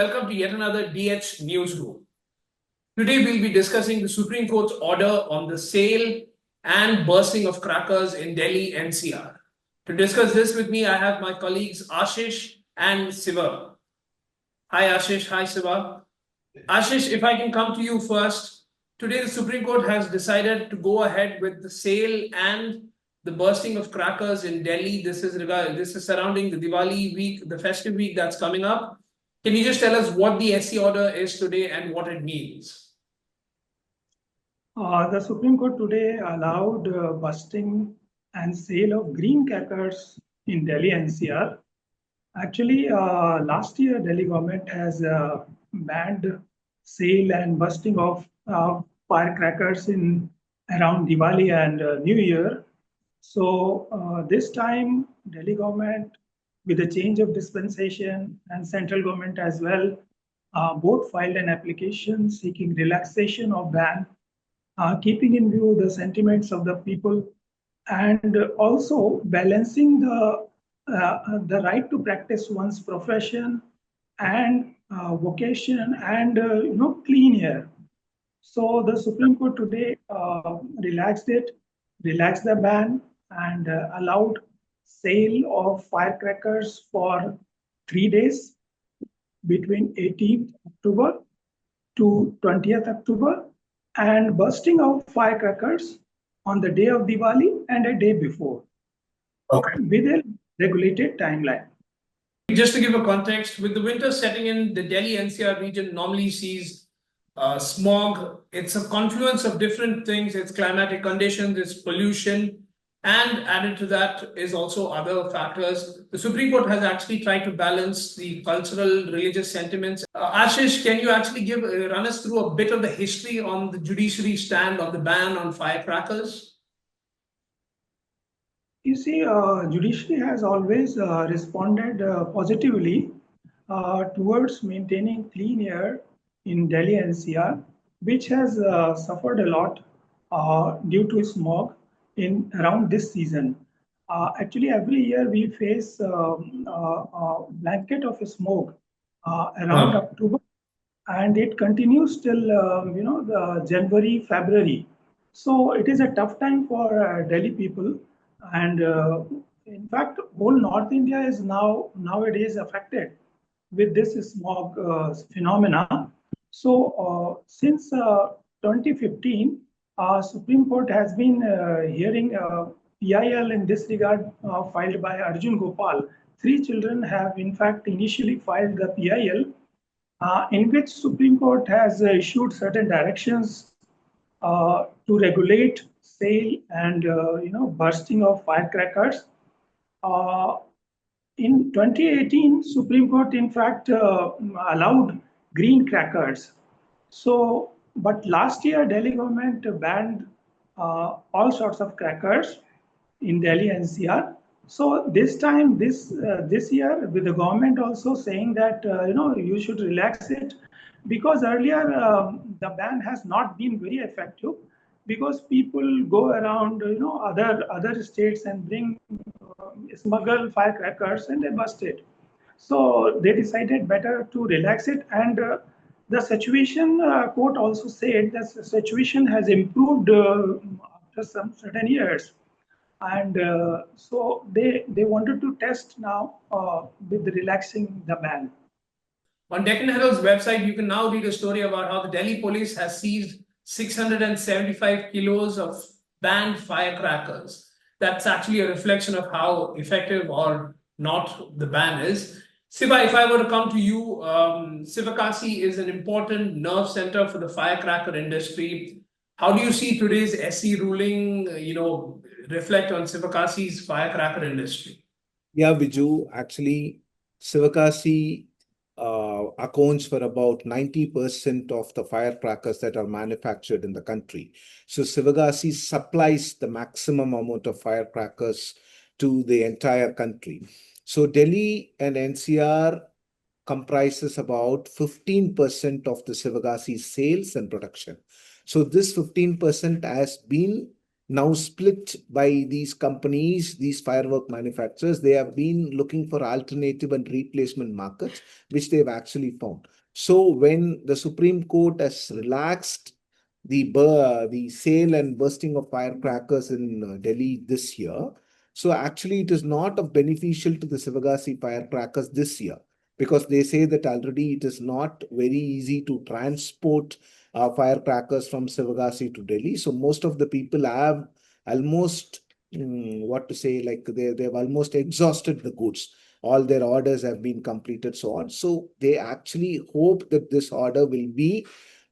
welcome to yet another DH Newsroom. Today we'll be discussing the Supreme Court's order on the sale and bursting of crackers in Delhi NCR. To discuss this with me, I have my colleagues Ashish and Siva. Hi Ashish, hi Siva. Ashish, if I can come to you first. Today the Supreme Court has decided to go ahead with the sale and the bursting of crackers in Delhi. This is surrounding the Diwali week, the festive week that's coming up. Can you just tell us what the SC order is today and what it means? The Supreme Court today allowed busting and sale of green crackers in Delhi NCR. Actually, last year Delhi government has banned sale and busting of firecrackers in around Diwali and New Year. So this time Delhi government, with a change of dispensation, and central government as well, both filed an application seeking relaxation of ban, keeping in view the sentiments of the people and also balancing the right to practice one's profession and vocation and clean air. So the Supreme Court today relaxed the ban and allowed sale of firecrackers for 3 days between 18th October to 20th October and bursting of firecrackers on the day of Diwali and a day before, with a regulated timeline. Just to give a context, with the winter setting in, the Delhi NCR region normally sees smog. It's a confluence of different things. It's climatic conditions, it's pollution, and added to that is also other factors. The Supreme Court has actually tried to balance the cultural, religious sentiments. Ashish, can you actually run us through a bit of the history on the judiciary stand on the ban on firecrackers? You see, judiciary has always responded positively towards maintaining clean air in Delhi NCR, which has suffered a lot due to smog in around this season. Actually, every year we face a blanket of smoke around October, and it continues till the January, February. So it is a tough time for Delhi people, and in fact, whole North India is nowadays affected with this smog phenomena. So since 2015, Supreme Court has been hearing PIL in this regard filed by Arjun Gopal. 3 children have in fact initially filed the PIL, in which Supreme Court has issued certain directions to regulate sale and bursting of firecrackers. In 2018, Supreme Court in fact allowed green crackers. So, but last year Delhi government banned all sorts of crackers in Delhi NCR. So this time, this year, with the government also saying that you should relax it, because earlier the ban has not been very effective, because people go around other states and bring smuggle firecrackers and they bust it. So they decided better to relax it, and the situation, court also said that the situation has improved after some certain years. And so they wanted to test now with relaxing the ban. On Deccan Herald's website, you can now read a story about how the Delhi police has seized 675 kilos of banned firecrackers. That's actually a reflection of how effective or not the ban is. Siva, if I were to come to you, Sivakasi is an important nerve center for the firecracker industry. How do you see today's SC ruling, reflect on Sivakasi's firecracker industry? Yeah, Viju, actually, Sivakasi accounts for about 90% of the firecrackers that are manufactured in the country. So Sivakasi supplies the maximum amount of firecrackers to the entire country. So Delhi and NCR comprises about 15% of the Sivakasi sales and production. So this 15% has been now split by these companies, these firework manufacturers. They have been looking for alternative and replacement markets, which they've actually found. So when the Supreme Court has relaxed the sale and bursting of firecrackers in Delhi this year, so actually it is not of beneficial to the Sivakasi firecrackers this year, because they say that already it is not very easy to transport firecrackers from Sivakasi to Delhi. So most of the people have almost, what to say, like they've almost exhausted the goods. All their orders have been completed, so on. So they actually hope that this order will be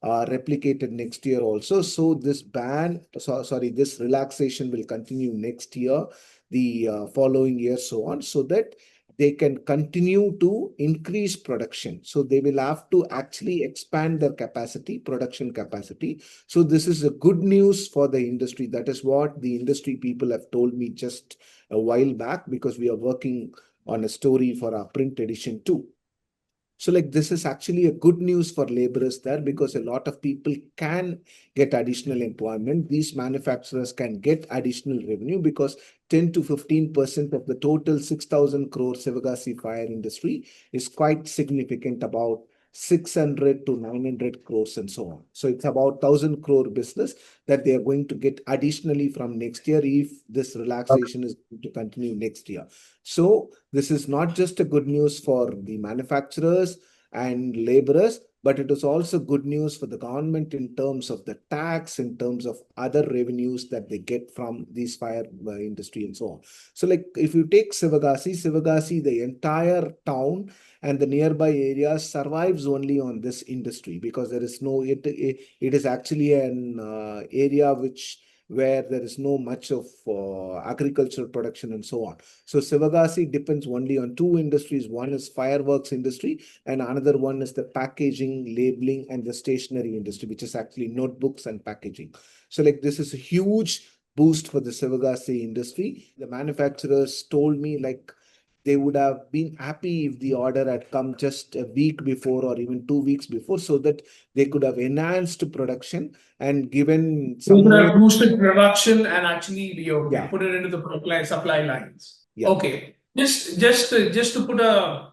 replicated next year also. So this this relaxation will continue next year, the following year, so on, so that they can continue to increase production. So they will have to actually expand their capacity, production capacity. So this is a good news for the industry. That is what the industry people have told me just a while back, because we are working on a story for our print edition too. So like this is actually a good news for laborers there, because a lot of people can get additional employment. These manufacturers can get additional revenue, because 10 to 15% of the total 6,000 crore Sivakasi fire industry is quite significant, about 600 to 900 crores and so on. So it's about 1,000 crore business that they are going to get additionally from next year, if this relaxation is going to continue next year. So this is not just a good news for the manufacturers and laborers, but it is also good news for the government in terms of the tax, in terms of other revenues that they get from these fire industry and so on. So like if you take Sivakasi, the entire town and the nearby areas survives only on this industry, because there is no, it is actually an area where there is no much of agricultural production and so on. So Sivakasi depends only on two industries. One is fireworks industry, and another one is the packaging, labeling, and the stationery industry, which is actually notebooks and packaging. So like this is a huge boost for the Sivakasi industry. The manufacturers told me like they would have been happy if the order had come just a week before or even 2 weeks before, so that they could have enhanced production and given some You could have more. boosted production and actually Yeah, put it into the supply lines. yeah. Okay. Just to put a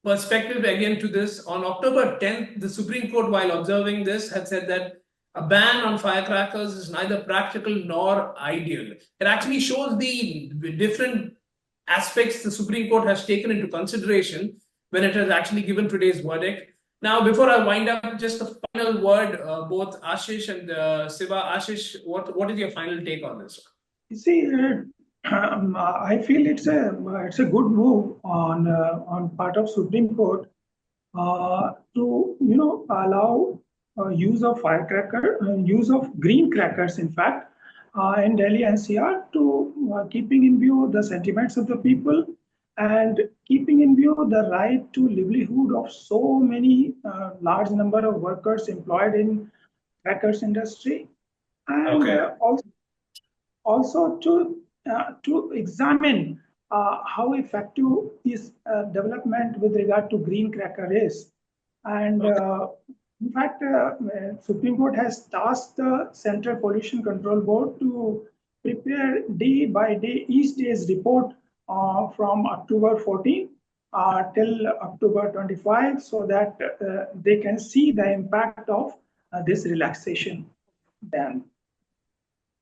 perspective again to this, on October 10th, the Supreme Court, while observing this, had said that a ban on firecrackers is neither practical nor ideal. It actually shows the different aspects the Supreme Court has taken into consideration when it has actually given today's verdict. Now, before I wind up, just a final word, both Ashish and Siva. Ashish, what is your final take on this? You see, I feel it's a good move on part of Supreme Court to allow use of firecracker, use of green crackers, in fact, in Delhi NCR, to keeping in view the sentiments of the people and keeping in view the right to livelihood of so many large number of workers employed in crackers industry, and Okay. also to examine how effective this development with regard to green cracker is. And in fact, Supreme Court has tasked the Central Pollution Control Board to prepare day by day each day's report from October 14 till October 25, so that they can see the impact of this relaxation ban.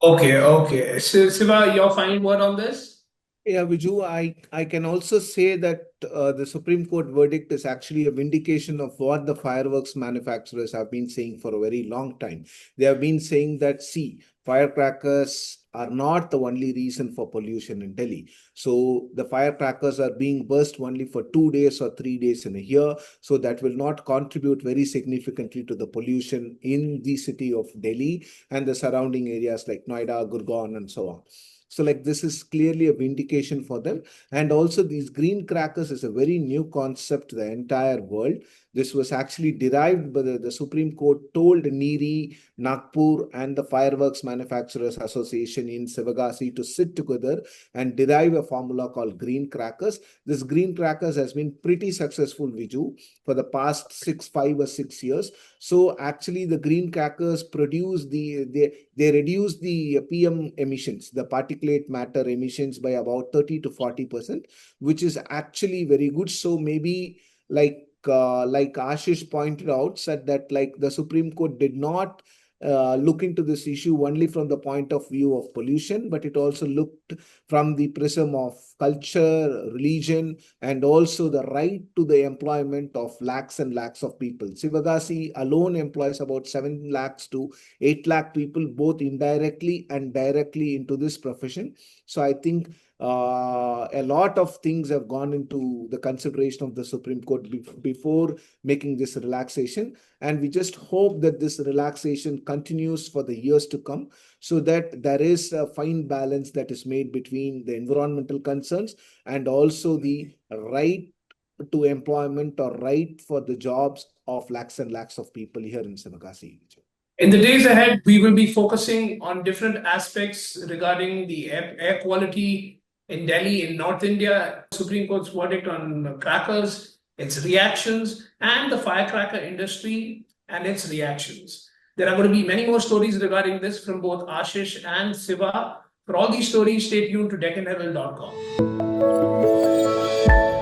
Okay. Siva, your final word on this? Yeah, Viju, I can also say that the Supreme Court verdict is actually a vindication of what the fireworks manufacturers have been saying for a very long time. They have been saying that, see, firecrackers are not the only reason for pollution in Delhi. So the firecrackers are being burst only for 2 days or 3 days in a year. So that will not contribute very significantly to the pollution in the city of Delhi and the surrounding areas like Noida, Gurgaon, and so on. So like this is clearly a vindication for them. And also these green crackers is a very new concept to the entire world. This was actually derived by the Supreme Court told Niri, Nagpur, and the Fireworks Manufacturers Association in Sivakasi to sit together and derive a formula called green crackers. This green crackers has been pretty successful, Viju, for the past 5 or 6 years. So actually the green crackers produce they reduce the PM emissions, the particulate matter emissions, by about 30 to 40%, which is actually very good. So maybe like Ashish pointed out, said that like the Supreme Court did not look into this issue only from the point of view of pollution, but it also looked from the prism of culture, religion, and also the right to the employment of lakhs and lakhs of people. Sivakasi alone employs about 7 lakhs to 8 lakh people, both indirectly and directly into this profession. So I think a lot of things have gone into the consideration of the Supreme Court before making this relaxation. And we just hope that this relaxation continues for the years to come, so that there is a fine balance that is made between the environmental concerns and also the right to employment or right for the jobs of lakhs and lakhs of people here in Sivakasi. In the days ahead, we will be focusing on different aspects regarding the air quality in Delhi, in North India, Supreme Court's verdict on crackers, its reactions, and the firecracker industry and its reactions. There are going to be many more stories regarding this from both Ashish and Siva. For all these stories, stay tuned to DeccanHerald.com.